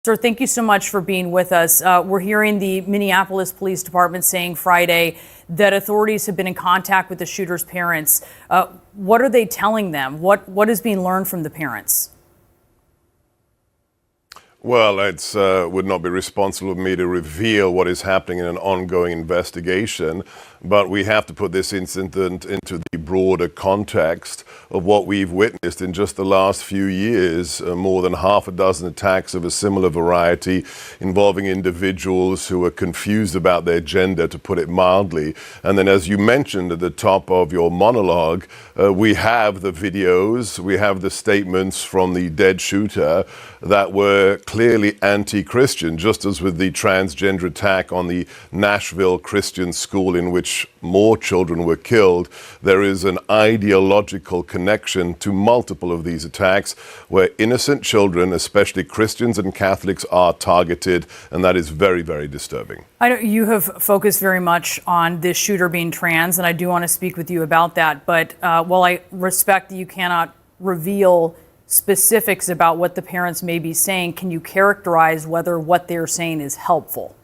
Sir, thank you so much for being with us. We're hearing the Minneapolis Police Department saying Friday that authorities have been in contact with the shooter's parents. What are they telling them? What is being learned from the parents? Well, it would not be responsible of me to reveal what is happening in an ongoing investigation, but we have to put this incident into the broader context of what we've witnessed in just the last few years. More than half a dozen attacks of a similar variety involving individuals who are confused about their gender, to put it mildly. And then, as you mentioned at the top of your monologue, we have the videos, we have the statements from the dead shooter that were clearly anti-Christian, just as with the transgender attack on the Nashville Christian school in which more children were killed. There is an ideological connection to multiple of these attacks where innocent children, especially Christians and Catholics, are targeted, and that is very, very disturbing. I know you have focused very much on this shooter being trans, and I do want to speak with you about that. But while I respect that you cannot reveal specifics about what the parents may be saying, can you characterize whether what they're saying is helpful?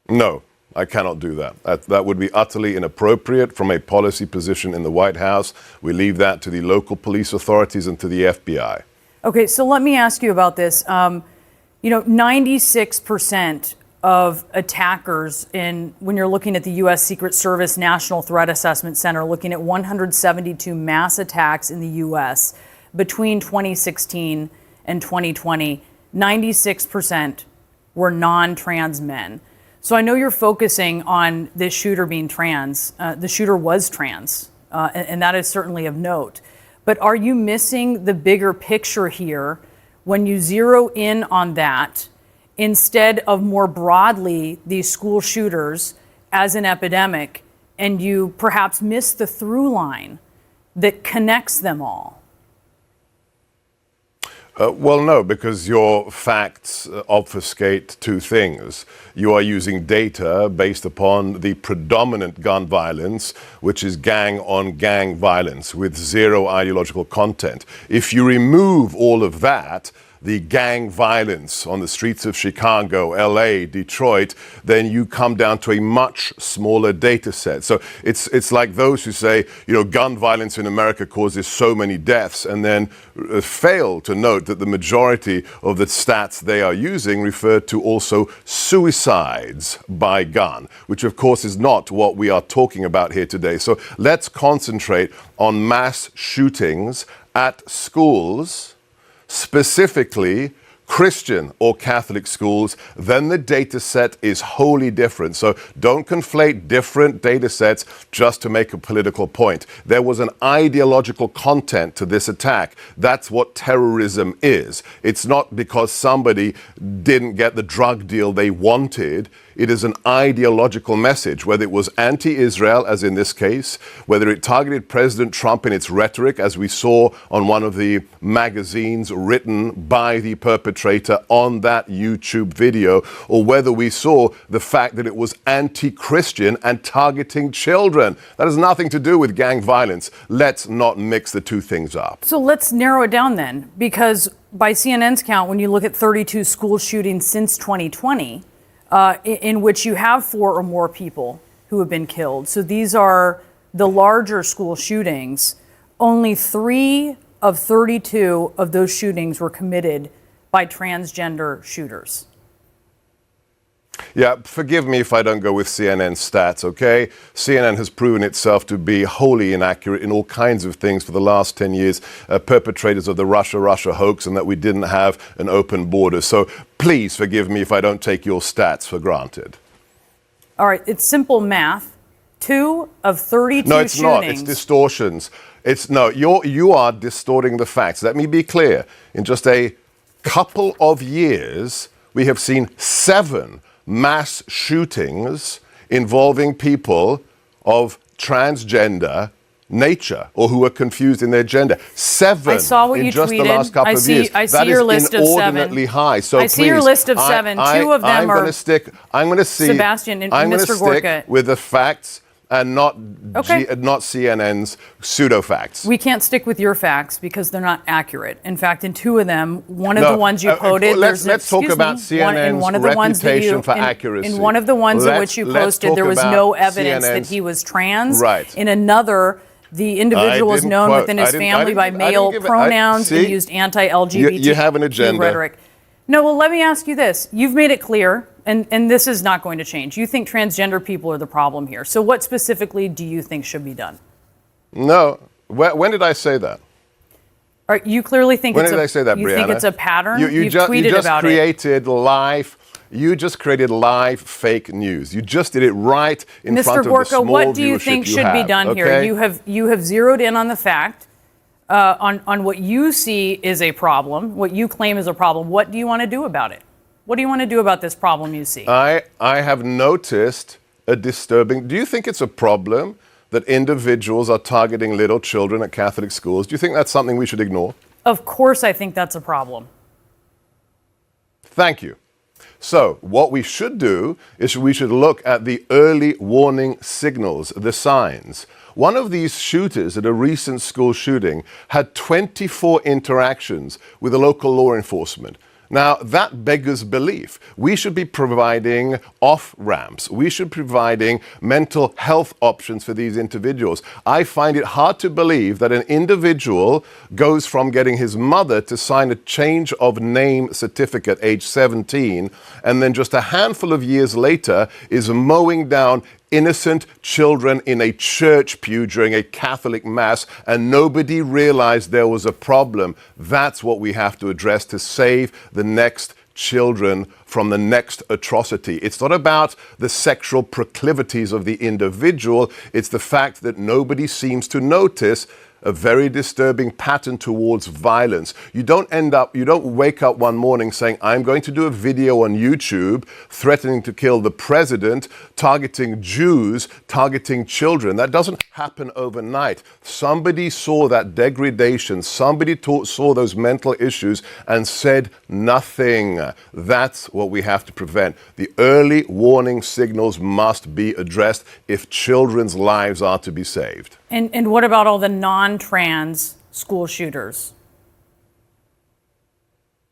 No, I cannot do that. That would be utterly inappropriate from a policy position in the White House. We leave that to the local police authorities and to the FBI. Okay, so let me ask you about this. 96% of attackers when you're looking at the U.S. Secret Service National Threat Assessment Center, looking at 172 mass attacks in the U.S. between 2016 and 2020, 96% were non-trans men. So I know you're focusing on this shooter being trans. The shooter was trans, and that is certainly of note. But are you missing the bigger picture here when you zero in on that instead of more broadly these school shooters as an epidemic, and you perhaps miss the through line that connects them all? Well, no, because your facts obfuscate two things. You are using data based upon the predominant gun violence, which is gang-on-gang violence with zero ideological content. If you remove all of that, the gang violence on the streets of Chicago, LA, Detroit, then you come down to a much smaller data set. So it's like those who say, gun violence in America causes so many deaths, and then fail to note that the majority of the stats they are using refer to also suicides by gun, which of course is not what we are talking about here today. So let's concentrate on mass shootings at schools, specifically Christian or Catholic schools. Then the data set is wholly different. So don't conflate different data sets just to make a political point. There was an ideological content to this attack. That's what terrorism is. It's not because somebody didn't get the drug deal they wanted. It is an ideological message, whether it was anti-Israel, as in this case, whether it targeted President Trump in its rhetoric, as we saw on one of the magazines written by the perpetrator on that YouTube video, or whether we saw the fact that it was anti-Christian and targeting children. That has nothing to do with gang violence. Let's not mix the two things up. So let's narrow it down then, because by CNN's count, when you look at 32 school shootings since 2020, in which you have 4 or more people who have been killed. So these are the larger school shootings. Only 3 of 32 of those shootings were committed by transgender shooters. Yeah, forgive me if I don't go with CNN stats, okay? CNN has proven itself to be wholly inaccurate in all kinds of things for the last 10 years, perpetrators of the Russia hoax, and that we didn't have an open border. So please forgive me if I don't take your stats for granted. All right, it's simple math. 2 of 32 No, it's shootings. not. It's distortions. You are distorting the facts. Let me be clear. In just a couple of years, we have seen 7 mass shootings involving people of transgender nature or who are confused in their gender. 7 I saw what in you just tweeted. the last couple of years. I see your list of 7. Inordinately high. So I see your list of 7. 2 of them I'm going to stick. Sebastian and I'm Mr. Gorka. Gorka. With the facts. and not Okay. not CNN's pseudo facts. We can't stick with your facts because they're not accurate. In fact, in two of them, one of the ones you quoted, let's talk about CNN's reputation for accuracy. In one of the ones in which you posted, there was no evidence that he was trans. Right. In another, the individual was known within his family by male pronouns and used anti-LGBT you have an agenda. rhetoric. No, well, let me ask you this. You've made it clear, and this is not going to change. You think transgender people are the problem here. So what specifically do you think should be done? No. When did I say that? You clearly think When did I say that, you Brianna? think it's a pattern? You You've tweeted about it. You just created live fake news. You just did it right in front of the Gorka, small what do you viewership think you should be have, done okay? here? You have zeroed in on the fact, on what you see is a problem, what you claim is a problem. What do you want to do about it? What do you want to do about this problem you see? I have noticed a disturbing. Do you think it's a problem that individuals are targeting little children at Catholic schools? Do you think that's something we should ignore? Of course, I think that's a problem. Thank you. So what we should do is we should look at the early warning signals, the signs. One of these shooters at a recent school shooting had 24 interactions with the local law enforcement. Now, that beggars belief. We should be providing off-ramps. We should be providing mental health options for these individuals. I find it hard to believe that an individual goes from getting his mother to sign a change of name certificate, age 17, and then just a handful of years later is mowing down innocent children in a church pew during a Catholic mass, and nobody realized there was a problem. That's what we have to address to save the next children from the next atrocity. It's not about the sexual proclivities of the individual. It's the fact that nobody seems to notice a very disturbing pattern towards violence. You don't wake up one morning saying, I'm going to do a video on YouTube threatening to kill the president, targeting Jews, targeting children. That doesn't happen overnight. Somebody saw that degradation, somebody saw those mental issues and said nothing. That's what we have to prevent. The early warning signals must be addressed if children's lives are to be saved. And what about all the non-trans school shooters?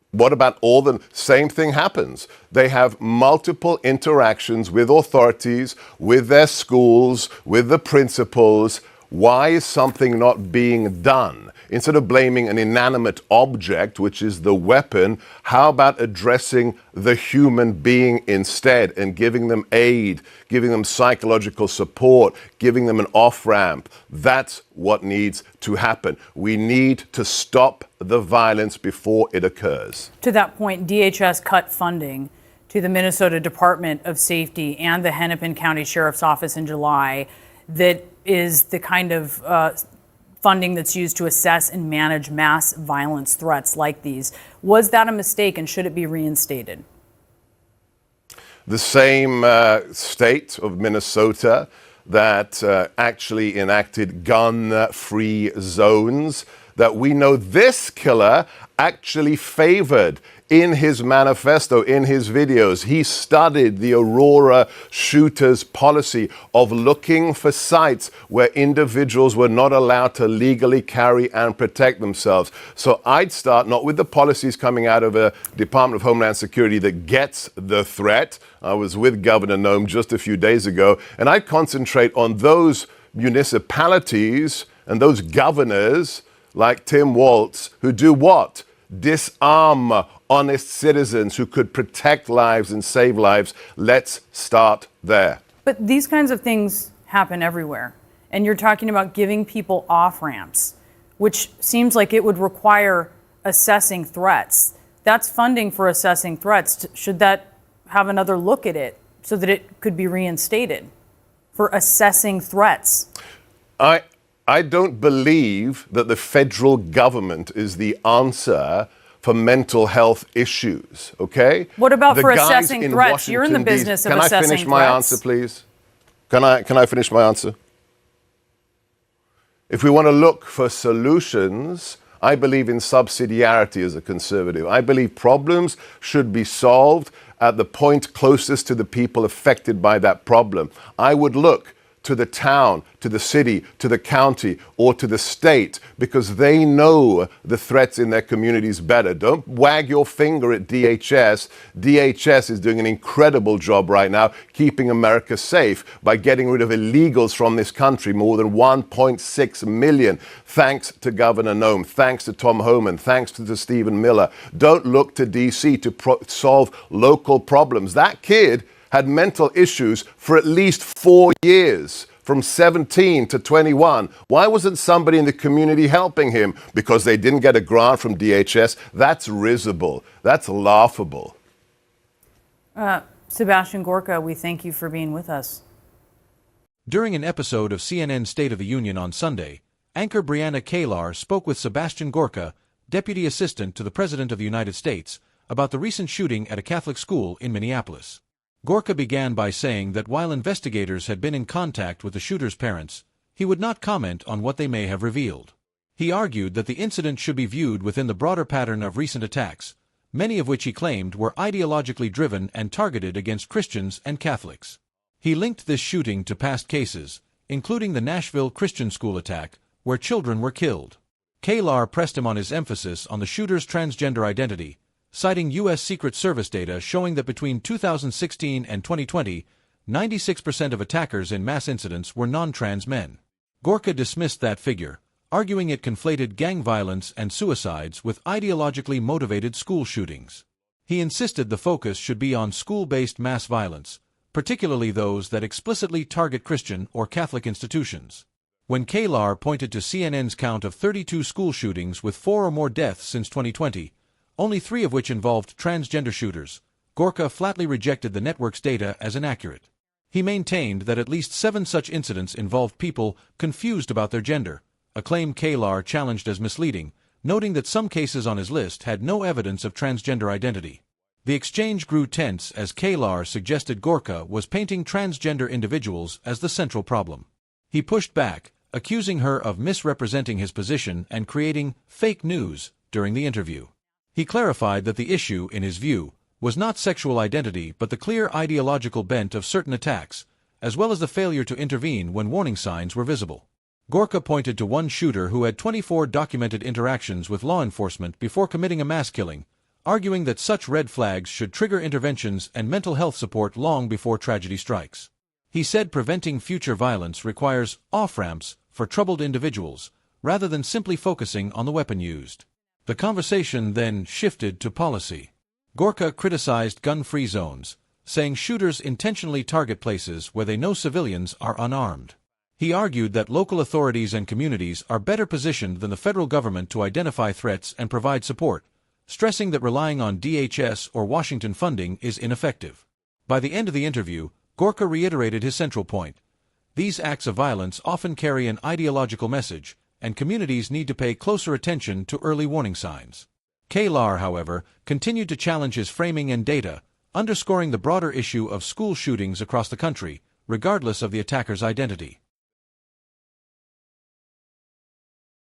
What about all the same thing happens? They have multiple interactions with authorities, with their schools, with the principals. Why is something not being done? Instead of blaming an inanimate object, which is the weapon, how about addressing the human being instead and giving them aid, giving them psychological support, giving them an off-ramp? That's what needs to happen. We need to stop the violence before it occurs. To that point, DHS cut funding to the Minnesota Department of Safety and the Hennepin County Sheriff's Office in July that is the kind of funding that's used to assess and manage mass violence threats like these. Was that a mistake, and should it be reinstated? The same state of Minnesota that actually enacted gun-free zones that we know this killer actually favored in his manifesto, in his videos. He studied the Aurora shooters policy of looking for sites where individuals were not allowed to legally carry and protect themselves. So I'd start not with the policies coming out of a Department of Homeland Security that gets the threat. I was with Governor Noem just a few days ago, and I'd concentrate on those municipalities and those governors like Tim Walz who do what? Disarm honest citizens who could protect lives and save lives. Let's start there. But these kinds of things happen everywhere. And you're talking about giving people off-ramps, which seems like it would require assessing threats. That's funding for assessing threats. Should that have another look at it so that it could be reinstated for assessing threats? I don't believe that the federal government is the answer for mental health issues, okay? What about for assessing threats? You're in the business of assessing threats. Can I finish my answer, please? Can I finish my answer? If we want to look for solutions, I believe in subsidiarity as a conservative. I believe problems should be solved at the point closest to the people affected by that problem. I would look to the town, to the city, to the county, or to the state, because they know the threats in their communities better. Don't wag your finger at DHS. DHS is doing an incredible job right now keeping America safe by getting rid of illegals from this country, more than 1.6 million, thanks to Governor Noem, thanks to Tom Homan, thanks to Stephen Miller. Don't look to D.C. to solve local problems. That kid had mental issues for at least 4 years, from 17 to 21. Why wasn't somebody in the community helping him? Because they didn't get a grant from DHS? That's risible. That's laughable. Sebastian Gorka, we thank you for being with us. During an episode of CNN's State of the Union on Sunday, anchor Brianna Keilar spoke with Sebastian Gorka, Deputy Assistant to the President of the United States, about the recent shooting at a Catholic school in Minneapolis. Gorka began by saying that while investigators had been in contact with the shooter's parents, he would not comment on what they may have revealed. He argued that the incident should be viewed within the broader pattern of recent attacks, many of which he claimed were ideologically driven and targeted against Christians and Catholics. He linked this shooting to past cases, including the Nashville Christian school attack, where children were killed. Keilar pressed him on his emphasis on the shooter's transgender identity, citing U.S. Secret Service data showing that between 2016 and 2020, 96% of attackers in mass incidents were non-trans men. Gorka dismissed that figure, arguing it conflated gang violence and suicides with ideologically motivated school shootings. He insisted the focus should be on school-based mass violence, particularly those that explicitly target Christian or Catholic institutions. When Keilar pointed to CNN's count of 32 school shootings with 4 or more deaths since 2020, only 3 of which involved transgender shooters, Gorka flatly rejected the network's data as inaccurate. He maintained that at least 7 such incidents involved people confused about their gender, a claim Keilar challenged as misleading, noting that some cases on his list had no evidence of transgender identity. The exchange grew tense as Keilar suggested Gorka was painting transgender individuals as the central problem. He pushed back, accusing her of misrepresenting his position and creating fake news during the interview. He clarified that the issue, in his view, was not sexual identity but the clear ideological bent of certain attacks, as well as the failure to intervene when warning signs were visible. Gorka pointed to one shooter who had 24 documented interactions with law enforcement before committing a mass killing, arguing that such red flags should trigger interventions and mental health support long before tragedy strikes. He said preventing future violence requires off-ramps for troubled individuals, rather than simply focusing on the weapon used. The conversation then shifted to policy. Gorka criticized gun-free zones, saying shooters intentionally target places where they know civilians are unarmed. He argued that local authorities and communities are better positioned than the federal government to identify threats and provide support, stressing that relying on DHS or Washington funding is ineffective. By the end of the interview, Gorka reiterated his central point. These acts of violence often carry an ideological message, and communities need to pay closer attention to early warning signs. Keilar, however, continued to challenge his framing and data, underscoring the broader issue of school shootings across the country, regardless of the attacker's identity.